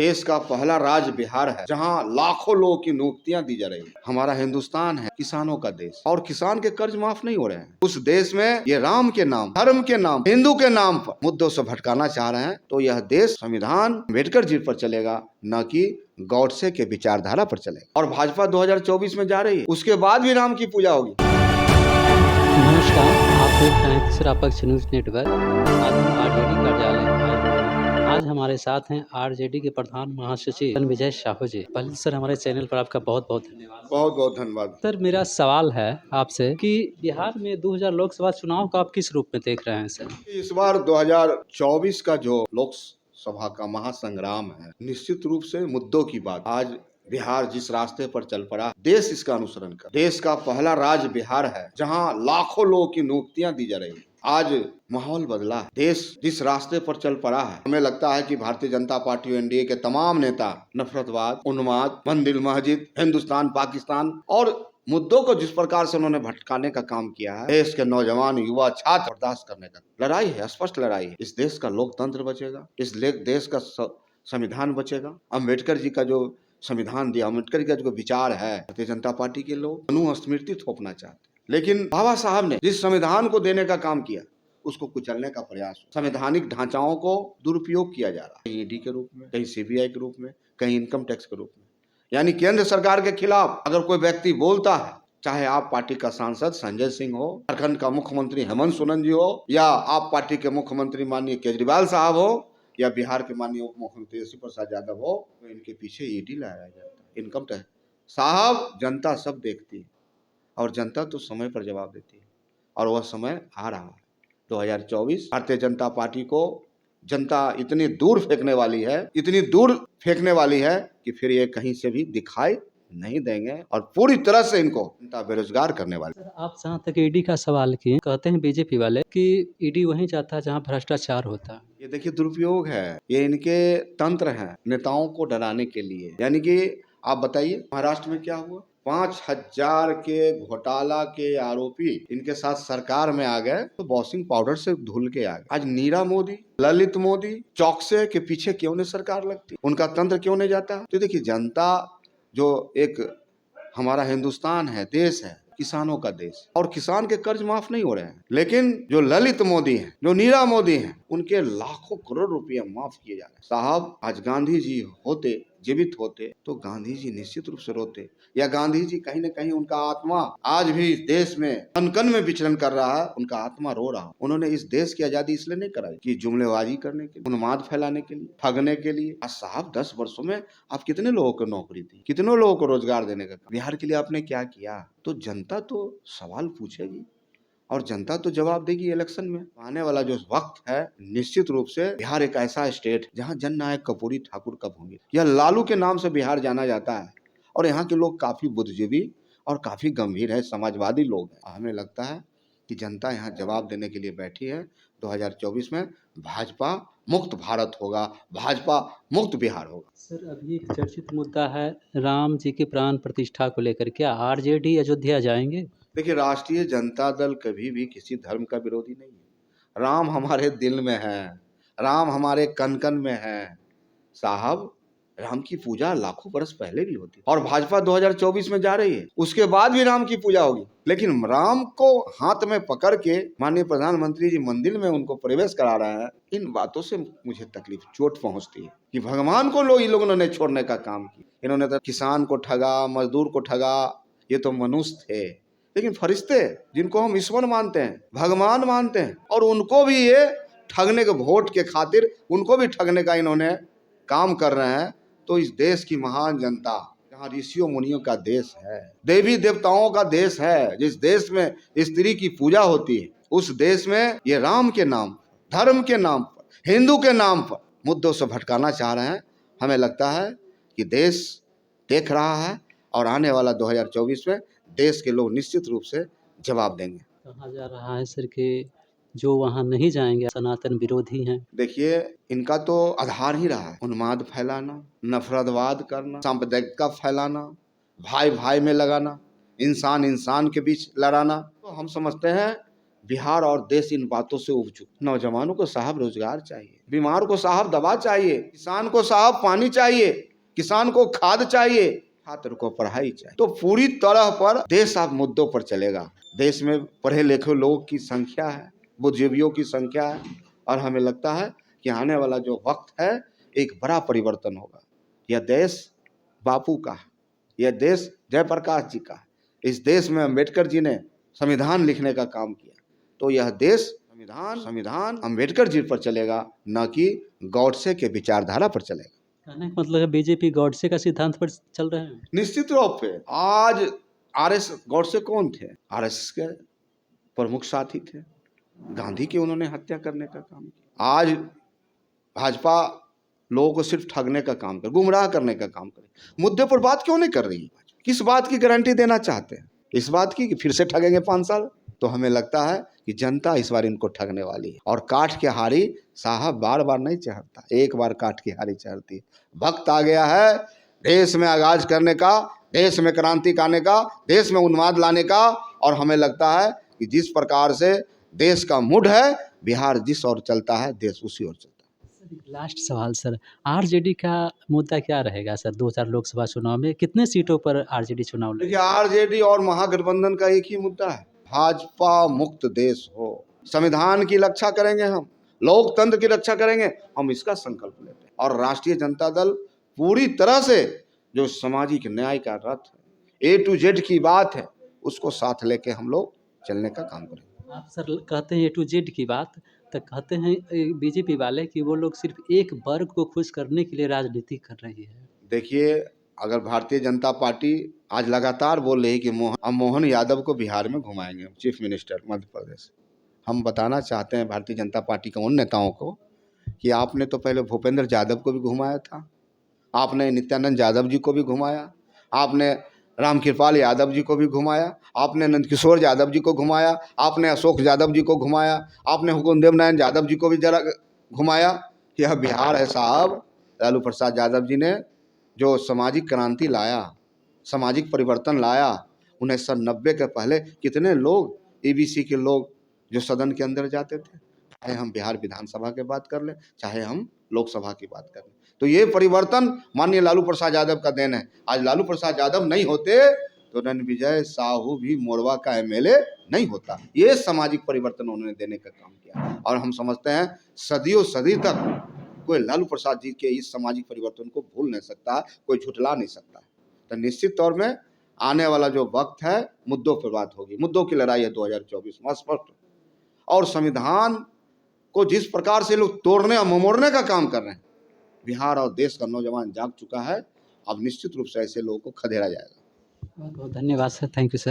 देश का पहला राज्य बिहार है जहां लाखों लोगों की नियुक्तियां दी जा रही है। हमारा हिंदुस्तान है किसानों का देश और किसान के कर्ज माफ नहीं हो रहे हैं। उस देश में ये राम के नाम, धर्म के नाम, हिंदू के नाम पर मुद्दों से भटकाना चाह रहे हैं। तो यह देश संविधान अम्बेडकर जी पर चलेगा, न कि गॉडसे के विचारधारा पर चलेगा। और भाजपा 2024 में जा रही है, उसके बाद भी राम की पूजा होगी। नमस्कार, आप देख रहे हैं तीसरा पक्ष न्यूज नेटवर्क। आज हम आरजेडी कार्यालय में आए हैं। आज हमारे साथ हैं आरजेडी के प्रधान महासचिव विजय साहू जी। पहले सर, हमारे चैनल पर आपका बहुत बहुत धन्यवाद। बहुत बहुत धन्यवाद। सर, मेरा सवाल है आपसे कि बिहार में 2000 लोकसभा चुनाव को आप किस रूप में देख रहे हैं सर? इस बार 2024 का जो लोकसभा का महासंग्राम है, निश्चित रूप से मुद्दों की बात। आज बिहार जिस रास्ते पर चल पड़ा, देश इसका अनुसरण कर। देश का पहला राज्य बिहार है जहां लाखों लोगों की नियुक्तियां दी जा रही है। आज माहौल बदला है, देश जिस रास्ते पर चल पड़ा है, हमें लगता है कि भारतीय जनता पार्टी और एनडीए के तमाम नेता नफरतवाद, उन्माद, मंदिर मस्जिद, हिंदुस्तान पाकिस्तान और मुद्दों को जिस प्रकार से उन्होंने भटकाने का काम किया है, देश के नौजवान युवा छात्र बर्दाश्त करने का लड़ाई है, स्पष्ट लड़ाई है। इस देश का लोकतंत्र बचेगा, इस देश का संविधान बचेगा। अम्बेडकर जी का जो संविधान दिया, अम्बेडकर का जो विचार है, भारतीय जनता पार्टी के लोग अनुस्मृति थोपना चाहते हैं। लेकिन बाबा साहब ने जिस संविधान को देने का काम किया, उसको कुचलने का प्रयास, संवैधानिक ढांचाओं को दुरुपयोग किया जा रहा है, कहीं ईडी के रूप में, कहीं सीबीआई के रूप में, कहीं इनकम टैक्स के रूप में। यानी केंद्र सरकार के खिलाफ अगर कोई व्यक्ति बोलता है, चाहे आप पार्टी का सांसद संजय सिंह हो, झारखंड का मुख्यमंत्री हेमंत सोरेन जी हो, या आप पार्टी के मुख्यमंत्री माननीय केजरीवाल साहब हो, या बिहार के माननीय उप मुख्यमंत्री तेजस्वी प्रसाद यादव हो, तो इनके पीछे ईडी लगाया जाता है, इनकम टैक्स। साहब, जनता सब देखती है और जनता तो समय पर जवाब देती है, और वह समय आ रहा है। 2024 भारतीय जनता पार्टी को जनता इतनी दूर फेंकने वाली है, इतनी दूर फेंकने वाली है कि फिर ये कहीं से भी दिखाई नहीं देंगे और पूरी तरह से इनको जनता बेरोजगार करने वाली। सर, आप जहाँ तक ईडी का सवाल किए, कहते हैं बीजेपी वाले कि ईडी वहीं जाता है जहाँ भ्रष्टाचार होता है। ये देखिए दुरुपयोग है, ये इनके तंत्र हैं नेताओं को डराने के लिए। यानी कि आप बताइए महाराष्ट्र में क्या हुआ, 5000 के घोटाला के आरोपी इनके साथ सरकार में आ गए तो वॉशिंग पाउडर से धुल के आ गए। आज नीरा मोदी, ललित मोदी, चौकसे के पीछे क्यों नहीं सरकार लगती, उनका तंत्र क्यों नहीं जाता? तो देखिए, जनता जो एक हमारा हिंदुस्तान है, देश है किसानों का देश, और किसान के कर्ज माफ नहीं हो रहे हैं। लेकिन जो ललित मोदी हैं, जो नीरा मोदी हैं, उनके लाखों करोड़ रुपए माफ किए जा रहे हैं। साहब, आज गांधी जी होते, जीवित होते, तो गांधी जी निश्चित रूप से रोते, या गांधी जी कहीं न कहीं उनका आत्मा आज भी देश में कन कन में विचरण कर रहा है, उनका आत्मा रो रहा है। उन्होंने इस देश की आजादी इसलिए नहीं कराई कि जुमलेबाजी करने के लिए, उन्माद फैलाने के लिए, ठगने के लिए। आज साहब 10 वर्षों में आप कितने लोगों को नौकरी दी, कितने लोगों को रोजगार देने का, बिहार के लिए आपने क्या किया? तो जनता तो सवाल पूछेगी और जनता तो जवाब देगी इलेक्शन में। आने वाला जो वक्त है, निश्चित रूप से बिहार एक ऐसा स्टेट जहां जननायक कर्पूरी ठाकुर का भूमि, यह लालू के नाम से बिहार जाना जाता है, और यहाँ के लोग काफी बुद्धिजीवी और काफी गंभीर है, समाजवादी लोग हैं। हमें लगता है कि जनता यहाँ जवाब देने के लिए बैठी है। 2024 में भाजपा मुक्त भारत होगा, भाजपा मुक्त बिहार होगा। सर, अभी एक चर्चित मुद्दा है राम जी की प्राण प्रतिष्ठा को लेकर, क्या आरजेडी अयोध्या जाएंगे? देखिए, राष्ट्रीय जनता दल कभी भी किसी धर्म का विरोधी नहीं है। राम हमारे दिल में है, राम हमारे कन कन में है। साहब, राम की पूजा लाखों बरस पहले भी होती, और भाजपा 2024 में जा रही है, उसके बाद भी राम की पूजा होगी। लेकिन राम को हाथ में पकड़ के माननीय प्रधानमंत्री जी मंदिर में उनको प्रवेश करा रहे हैं। इन बातों से मुझे तकलीफ, चोट पहुंचती है कि भगवान को इन लोगों ने छोड़ने का काम किया। इन्होंने तो किसान को ठगा, मजदूर को ठगा, ये तो मनुष्य थे। लेकिन फरिश्ते जिनको हम ईश्वर मानते हैं, भगवान मानते हैं, और उनको भी ये ठगने के, वोट के खातिर उनको भी ठगने का इन्होंने काम कर रहे हैं। तो इस देश की महान जनता, जहाँ ऋषियों मुनियों का देश है, देवी देवताओं का देश है, जिस देश में स्त्री की पूजा होती है, उस देश में ये राम के नाम, धर्म के नाम पर, हिंदू के नाम पर मुद्दों से भटकाना चाह रहे हैं। हमें लगता है कि देश देख रहा है, और आने वाला 2024 में देश के लोग निश्चित रूप से जवाब देंगे। कहा जा रहा है सर कि जो वहाँ नहीं जाएंगे सनातन विरोधी हैं। देखिए, इनका तो आधार ही रहा है उन्माद फैलाना, नफरतवाद करना, सांप्रदायिकता फैलाना, भाई भाई में लगाना, इंसान इंसान के बीच लड़ाना। तो हम समझते हैं बिहार और देश इन बातों से उब चुके। नौजवानों को साहब रोजगार चाहिए, बीमार को साहब दवा चाहिए, किसान को साहब पानी चाहिए, किसान को खाद चाहिए, छात्र को पढ़ाई चाहिए। तो पूरी तरह पर देश अब मुद्दों पर चलेगा। देश में पढ़े लिखे लोगों की संख्या है, बुद्धिजीवियों की संख्या है, और हमें लगता है कि आने वाला जो वक्त है एक बड़ा परिवर्तन होगा। यह देश बापू का है, यह देश जयप्रकाश जी का है। इस देश में अम्बेडकर जी ने संविधान लिखने का काम किया, तो यह देश संविधान अम्बेडकर जी पर चलेगा, न कि गॉडसे के विचारधारा पर चलेगा। कहने का मतलब है बीजेपी गॉडसे का सिद्धांत पर चल रहे हैं। निश्चित रूप से आज आरएस गॉडसे कौन थे? आरएसएस के प्रमुख साथी थे, गांधी की उन्होंने हत्या करने का काम किया। आज भाजपा लोगों को सिर्फ ठगने का काम करे, गुमराह करने का काम करे। मुद्दे पर बात क्यों नहीं कर रही है? किस बात की गारंटी देना चाहते हैं? इस बात की कि फिर से ठगेंगे 5 साल? तो हमें लगता है कि जनता इस बार इनको ठगने वाली है। और काठ की हारी साहब बार बार नहीं चढ़ता, एक बार काठ की हारी चढ़ती है। वक्त आ गया है देश में आगाज करने का, देश में क्रांति लाने का, देश में उन्माद लाने का। और हमें लगता है कि जिस प्रकार से देश का मूड है, बिहार जिस ओर चलता है देश उसी ओर चलता है। लास्ट सवाल सर, आरजेडी का मुद्दा क्या रहेगा सर 2000 लोकसभा चुनाव में? कितने सीटों पर आरजेडी चुनाव लड़ेगी? देखिए, आरजेडी और महागठबंधन का एक ही मुद्दा है, भाजपा मुक्त देश हो। संविधान की रक्षा करेंगे हम, लोकतंत्र की रक्षा करेंगे हम, इसका संकल्प लेते हैं। और राष्ट्रीय जनता दल पूरी तरह से जो सामाजिक न्याय का रथ है, A to Z की बात है, उसको साथ लेके हम लोग चलने का काम करेंगे। आप सर कहते हैं A to Z की बात, तो कहते हैं बीजेपी वाले कि वो लोग सिर्फ एक वर्ग को खुश करने के लिए राजनीति कर रही है। देखिए, अगर भारतीय जनता पार्टी आज लगातार बोल रही है कि मोहन यादव को बिहार में घुमाएंगे चीफ मिनिस्टर मध्य प्रदेश, हम बताना चाहते हैं भारतीय जनता पार्टी के उन नेताओं को कि आपने तो पहले भूपेंद्र यादव को भी घुमाया था, आपने नित्यानंद यादव जी को भी घुमाया, आपने रामकृपाल यादव जी को भी घुमाया, आपने नंदकिशोर यादव जी को घुमाया, आपने अशोक यादव जी को घुमाया, आपने हुकुमदेव नारायण यादव जी को भी जरा घुमाया। यह बिहार है साहब। लालू प्रसाद यादव जी ने जो सामाजिक क्रांति लाया, सामाजिक परिवर्तन लाया, 1990 के पहले कितने लोग एबीसी के लोग जो सदन के अंदर जाते थे, चाहे हम बिहार विधानसभा की बात कर लें, चाहे हम लोकसभा की बात कर लें, तो ये परिवर्तन माननीय लालू प्रसाद यादव का देन है। आज लालू प्रसाद यादव नहीं होते तो रणविजय साहू भी मोरवा का एमएलए नहीं होता। ये सामाजिक परिवर्तन उन्होंने देने का काम किया, और हम समझते हैं सदियों सदी तक कोई लालू प्रसाद जी के इस सामाजिक परिवर्तन को भूल नहीं सकता, कोई झुठला नहीं सकता। तो निश्चित तौर में आने वाला जो वक्त है, मुद्दों पर बात होगी, मुद्दों की लड़ाई है 2024 में स्पष्ट। और संविधान को जिस प्रकार से लोग तोड़ने और ममोड़ने का काम कर रहे हैं, बिहार और देश का नौजवान जाग चुका है। अब निश्चित रूप से ऐसे लोगों को खदेड़ा जाएगा। बहुत बहुत धन्यवाद सर, थैंक यू सर।